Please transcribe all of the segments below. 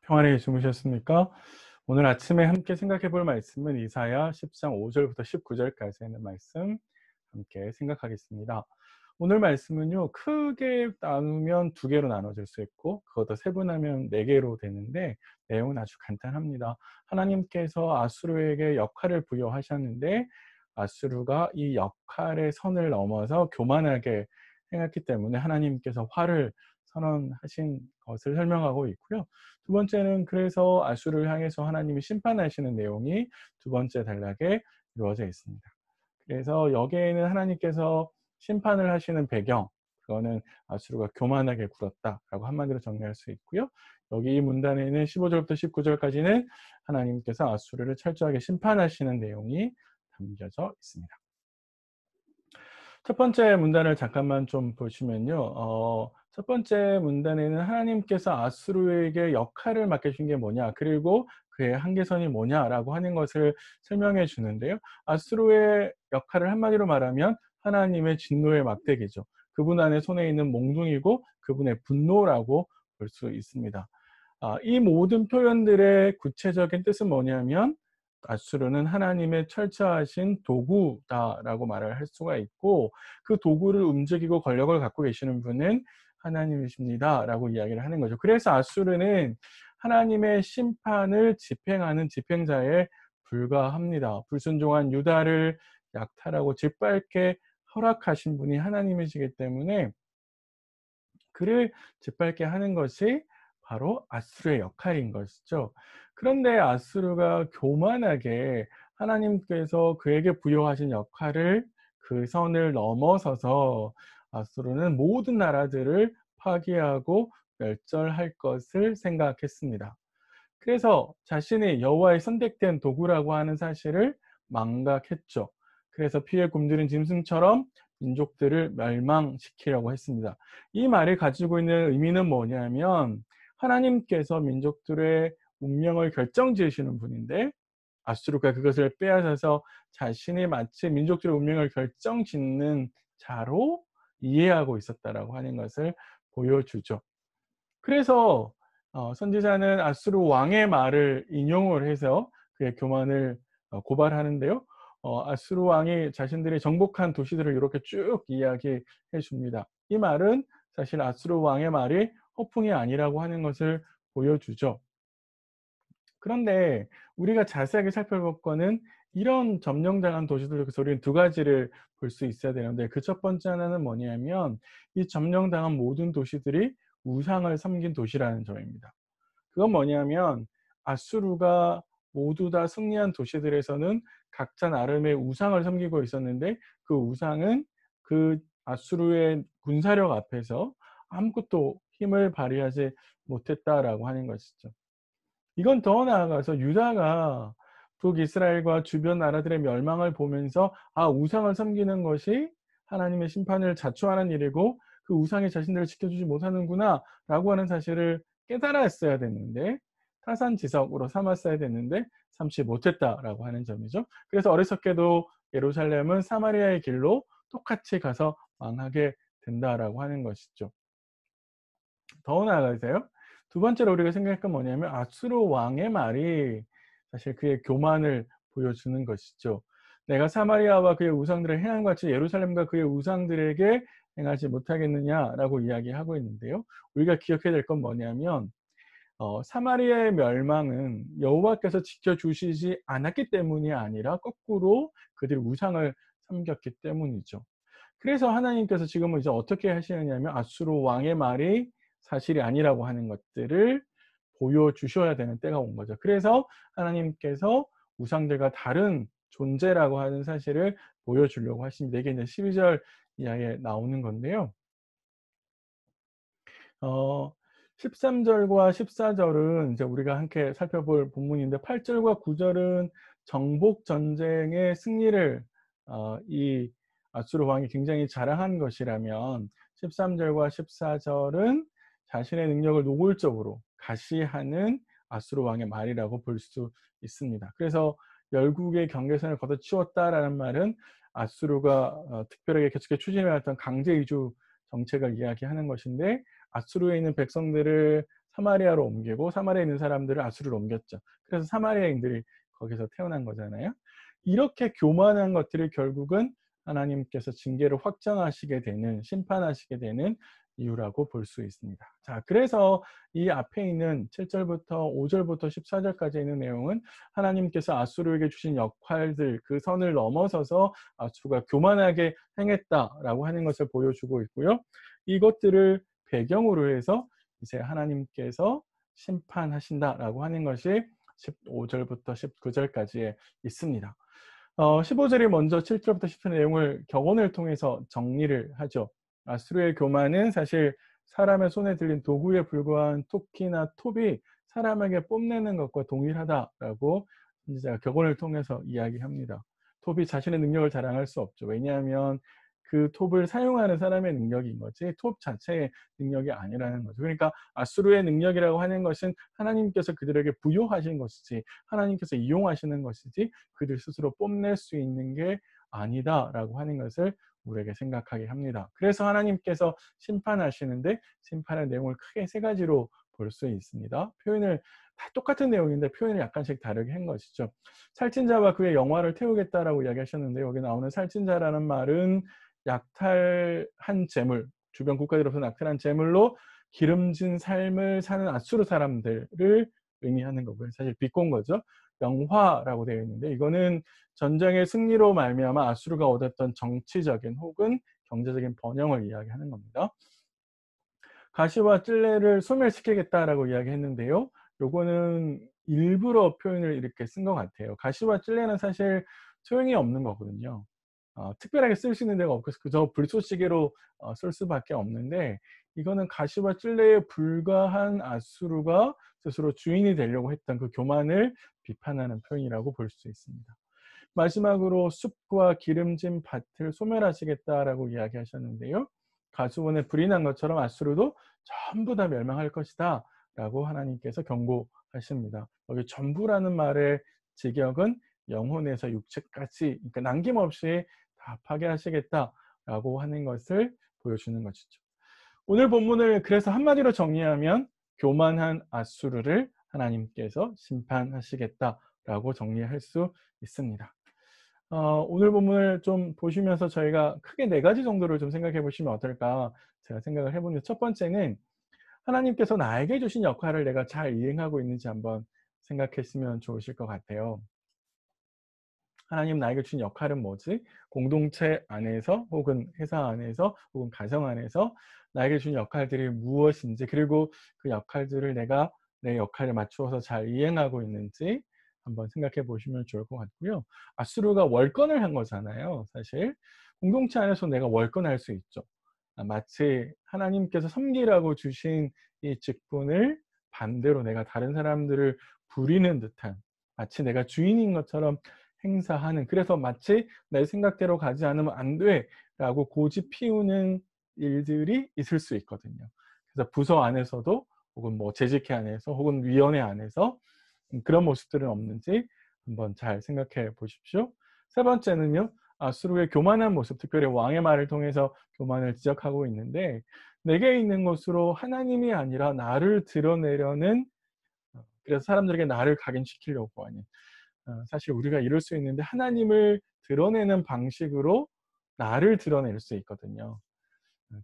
평안히 주무셨습니까? 오늘 아침에 함께 생각해 볼 말씀은 이사야 10장 5절부터 19절까지 있는 말씀 함께 생각하겠습니다. 오늘 말씀은요, 크게 나누면 두 개로 나눠질 수 있고, 그거 더 세분하면 네 개로 되는데, 내용은 아주 간단합니다. 하나님께서 아수르에게 역할을 부여하셨는데, 아수르가 이 역할의 선을 넘어서 교만하게 행했기 때문에 하나님께서 화를 선언하신 것을 설명하고 있고요. 두 번째는 그래서 아수르를 향해서 하나님이 심판하시는 내용이 두 번째 단락에 이루어져 있습니다. 그래서 여기에는 하나님께서 심판을 하시는 배경, 그거는 아수르가 교만하게 굴었다라고 한마디로 정리할 수 있고요. 여기 이 문단에는 15절부터 19절까지는 하나님께서 아수르를 철저하게 심판하시는 내용이 담겨져 있습니다. 첫 번째 문단을 잠깐만 좀 보시면요. 첫 번째 문단에는 하나님께서 아수르에게 역할을 맡겨준 게 뭐냐, 그리고 그의 한계선이 뭐냐라고 하는 것을 설명해 주는데요. 아수르의 역할을 한마디로 말하면 하나님의 진노의 막대기죠. 그분 안에 손에 있는 몽둥이고 그분의 분노라고 볼 수 있습니다. 이 모든 표현들의 구체적인 뜻은 뭐냐면 아수르는 하나님의 철저하신 도구다라고 말을 할 수가 있고, 그 도구를 움직이고 권력을 갖고 계시는 분은 하나님이십니다라고 이야기를 하는 거죠. 그래서 아수르는 하나님의 심판을 집행하는 집행자에 불과합니다. 불순종한 유다를 약탈하고 짓밟게 허락하신 분이 하나님이시기 때문에 그를 짓밟게 하는 것이 바로 아수르의 역할인 것이죠. 그런데 아수르가 교만하게 하나님께서 그에게 부여하신 역할을, 그 선을 넘어서서 아수르는 모든 나라들을 파괴하고 멸절할 것을 생각했습니다. 그래서 자신이 여호와의 선택된 도구라고 하는 사실을 망각했죠. 그래서 피에 굶주린 짐승처럼 민족들을 멸망시키려고 했습니다. 이 말이 가지고 있는 의미는 뭐냐면, 하나님께서 민족들의 운명을 결정지으시는 분인데 아수르가 그것을 빼앗아서 자신이 마치 민족들의 운명을 결정짓는 자로 이해하고 있었다라고 하는 것을 보여주죠. 그래서 선지자는 아수르 왕의 말을 인용을 해서 그의 교만을 고발하는데요. 아수르 왕이 자신들이 정복한 도시들을 이렇게 쭉 이야기해 줍니다. 이 말은 사실 아수르 왕의 말이 허풍이 아니라고 하는 것을 보여주죠. 그런데 우리가 자세하게 살펴볼 거는 이런 점령당한 도시들 중에서 우리는 두 가지를 볼 수 있어야 되는데, 그 첫 번째 하나는 뭐냐면 이 점령당한 모든 도시들이 우상을 섬긴 도시라는 점입니다. 그건 뭐냐면 아수르가 모두 다 승리한 도시들에서는 각자 나름의 우상을 섬기고 있었는데, 그 우상은 그 아수르의 군사력 앞에서 아무것도 힘을 발휘하지 못했다라고 하는 것이죠. 이건 더 나아가서 유다가 북이스라엘과 주변 나라들의 멸망을 보면서 우상을 섬기는 것이 하나님의 심판을 자초하는 일이고 그 우상이 자신들을 지켜주지 못하는구나라고 하는 사실을 깨달았어야 됐는데, 타산지석으로 삼았어야 됐는데 삼지 못했다라고 하는 점이죠. 그래서 어리석게도 예루살렘은 사마리아의 길로 똑같이 가서 망하게 된다라고 하는 것이죠. 더 나아가서요, 두 번째로 우리가 생각할 건 뭐냐면 아수르 왕의 말이 사실 그의 교만을 보여주는 것이죠. 내가 사마리아와 그의 우상들을 행한 것 같이 예루살렘과 그의 우상들에게 행하지 못하겠느냐라고 이야기하고 있는데요. 우리가 기억해야 될 건 뭐냐면 사마리아의 멸망은 여호와께서 지켜주시지 않았기 때문이 아니라 거꾸로 그들이 우상을 섬겼기 때문이죠. 그래서 하나님께서 지금은 이제 어떻게 하시느냐면 아수르 왕의 말이 사실이 아니라고 하는 것들을 보여주셔야 되는 때가 온 거죠. 그래서 하나님께서 우상들과 다른 존재라고 하는 사실을 보여주려고 하십니다. 이게 이제 12절 이하에 나오는 건데요. 어 13절과 14절은 이제 우리가 함께 살펴볼 본문인데, 8절과 9절은 정복 전쟁의 승리를 이 아수르 왕이 굉장히 자랑한 것이라면, 13절과 14절은 자신의 능력을 노골적으로 가시하는 아수르 왕의 말이라고 볼 수 있습니다. 그래서 열국의 경계선을 걷어치웠다라는 말은 아수르가 특별하게 계속해 추진해 왔던 강제 이주 정책을 이야기하는 것인데, 아수르에 있는 백성들을 사마리아로 옮기고 사마리아에 있는 사람들을 아수르로 옮겼죠. 그래서 사마리아인들이 거기서 태어난 거잖아요. 이렇게 교만한 것들이 결국은 하나님께서 징계를 확정하시게 되는, 심판하시게 되는 이유라고 볼 수 있습니다. 자, 그래서 이 앞에 있는 7절부터 5절부터 14절까지 있는 내용은 하나님께서 아수르에게 주신 역할들, 그 선을 넘어서서 아수르가 교만하게 행했다라고 하는 것을 보여주고 있고요. 이것들을 배경으로 해서 이제 하나님께서 심판하신다라고 하는 것이 15절부터 19절까지에 있습니다. 15절이 먼저 7절부터 10절 내용을 격언을 통해서 정리를 하죠. 아수르의 교만은 사실 사람의 손에 들린 도구에 불과한 토끼나 톱이 사람에게 뽐내는 것과 동일하다라고 선지자가 격언을 통해서 이야기합니다. 톱이 자신의 능력을 자랑할 수 없죠. 왜냐하면 그 톱을 사용하는 사람의 능력인 거지 톱 자체의 능력이 아니라는 거죠. 그러니까 아수르의 능력이라고 하는 것은 하나님께서 그들에게 부여하신 것이지 하나님께서 이용하시는 것이지 그들 스스로 뽐낼 수 있는 게 아니다라고 하는 것을 우리에게 생각하게 합니다. 그래서 하나님께서 심판하시는데 심판의 내용을 크게 세 가지로 볼 수 있습니다. 표현을 다 똑같은 내용인데 표현을 약간씩 다르게 한 것이죠. 살찐자와 그의 영화를 태우겠다라고 이야기하셨는데 여기 나오는 살찐자라는 말은 약탈한 재물, 주변 국가들로부터 약탈한 재물로 기름진 삶을 사는 아수르 사람들을 의미하는 거고요. 사실 비꼰 거죠. 영화라고 되어 있는데 이거는 전쟁의 승리로 말미암아 아수르가 얻었던 정치적인 혹은 경제적인 번영을 이야기하는 겁니다. 가시와 찔레를 소멸시키겠다라고 이야기했는데요. 요거는 일부러 표현을 이렇게 쓴 것 같아요. 가시와 찔레는 사실 소용이 없는 거거든요. 특별하게 쓸 수 있는 데가 없고 그저 불쏘시개로 쓸 수밖에 없는데 이거는 가시와 찔레에 불과한 아수르가 스스로 주인이 되려고 했던 그 교만을 비판하는 표현이라고 볼 수 있습니다. 마지막으로 숲과 기름진 밭을 소멸하시겠다라고 이야기하셨는데요. 가수원에 불이 난 것처럼 아수르도 전부 다 멸망할 것이다 라고 하나님께서 경고하십니다. 여기 전부라는 말의 직역은 영혼에서 육체까지 그러니까 남김없이 다 파괴하시겠다라고 하는 것을 보여주는 것이죠. 오늘 본문을 그래서 한마디로 정리하면 교만한 아수르를 하나님께서 심판하시겠다라고 정리할 수 있습니다. 오늘 본문을 좀 보시면서 저희가 크게 네 가지 정도를 좀 생각해 보시면 어떨까 제가 생각을 해보는데 첫 번째는 하나님께서 나에게 주신 역할을 내가 잘 이행하고 있는지 한번 생각했으면 좋으실 것 같아요. 하나님 나에게 주신 역할은 뭐지? 공동체 안에서 혹은 회사 안에서 혹은 가정 안에서 나에게 주신 역할들이 무엇인지 그리고 그 역할들을 내가 내 역할에 맞추어서 잘 이행하고 있는지 한번 생각해 보시면 좋을 것 같고요. 아수르가 월권을 한 거잖아요. 사실 공동체 안에서 내가 월권할 수 있죠. 마치 하나님께서 섬기라고 주신 이 직분을 반대로 내가 다른 사람들을 부리는 듯한 마치 내가 주인인 것처럼 행사하는 그래서 마치 '내 생각대로 가지 않으면 안 돼.'라고 고집 피우는 일들이 있을 수 있거든요. 그래서 부서 안에서도 혹은 뭐 재직회 안에서 혹은 위원회 안에서 그런 모습들은 없는지 한번 잘 생각해 보십시오. 세 번째는요. 아수르의 교만한 모습, 특별히 왕의 말을 통해서 교만을 지적하고 있는데 내게 있는 것으로 하나님이 아니라 나를 드러내려는 그래서 사람들에게 나를 각인시키려고 하는 사실 우리가 이럴 수 있는데 하나님을 드러내는 방식으로 나를 드러낼 수 있거든요.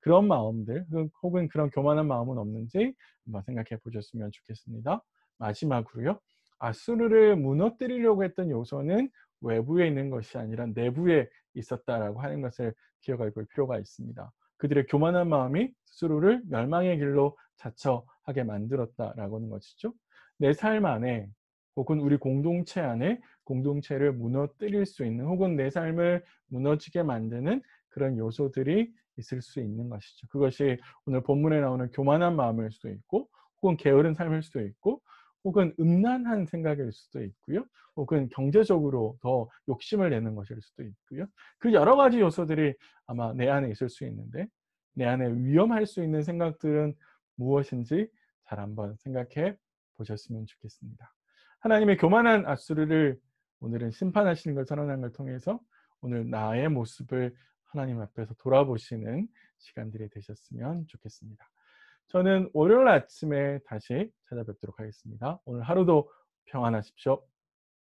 그런 마음들 혹은 그런 교만한 마음은 없는지 한번 생각해 보셨으면 좋겠습니다. 마지막으로요. 아수르를 무너뜨리려고 했던 요소는 외부에 있는 것이 아니라 내부에 있었다라고 하는 것을 기억해 볼 필요가 있습니다. 그들의 교만한 마음이 스스로를 멸망의 길로 자처하게 만들었다라고 하는 것이죠. 내 삶 안에 혹은 우리 공동체 안에 공동체를 무너뜨릴 수 있는 혹은 내 삶을 무너지게 만드는 그런 요소들이 있을 수 있는 것이죠. 그것이 오늘 본문에 나오는 교만한 마음일 수도 있고 혹은 게으른 삶일 수도 있고 혹은 음란한 생각일 수도 있고요. 혹은 경제적으로 더 욕심을 내는 것일 수도 있고요. 그 여러 가지 요소들이 아마 내 안에 있을 수 있는데 내 안에 위험할 수 있는 생각들은 무엇인지 잘 한번 생각해 보셨으면 좋겠습니다. 하나님의 교만한 아수르를 오늘은 심판하시는 걸 선언한 걸 통해서 오늘 나의 모습을 하나님 앞에서 돌아보시는 시간들이 되셨으면 좋겠습니다. 저는 월요일 아침에 다시 찾아뵙도록 하겠습니다. 오늘 하루도 평안하십시오.